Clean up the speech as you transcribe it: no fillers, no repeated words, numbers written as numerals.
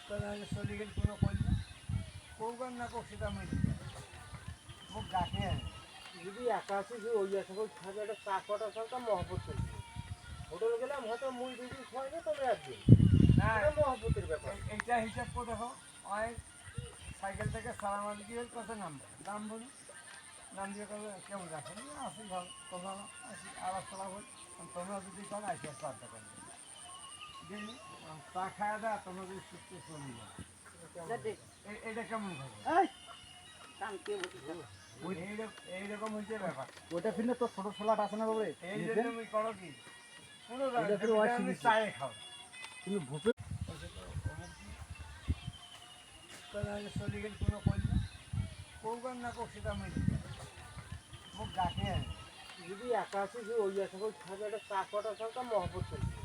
তাহলে চলি গেল কোনো কইল না কৌগান না কোক সেটা আমি মোক ডাকে আনে যদি একা আছি যে ওই সকল থাকে একটা চা কটা সরকার মহব্বত চলবে হোটেল গেলাম হয়তো মুই দুদিন ছয় না তবে একদিন না মহব্বতের ব্যাপার এইটা হিসাব করে দেখো অনেক সাইকেল থেকে সালাম আলিকি কত নামবে দাম বলুন নাম দিয়ে কবে কেমন রাখেন আসি ভালো তোমরা আসি আবার চলা বল তোমরা যদি করো আসি আর চারটা করবে বুঝলি চা খাওয়া দাওয়া তোমরা যদি সুস্থ চলে যাও এটা কেমন হবে এইরকম হচ্ছে ব্যাপার ওটা ফিরলে তোর ছোট ছোলাট আছে না বাবু এই জন্য তুমি করো কি কোনো আমি চায়ে খাও তুমি ভূপে তাহলে চলে গেল কোনো কইল না কৌগান না কোক সেটা আমি মোক ডাকে আনে যদি একা আছি যে ওই সকল থাকে একটা চা কটা সরকার মহব্বত চলবে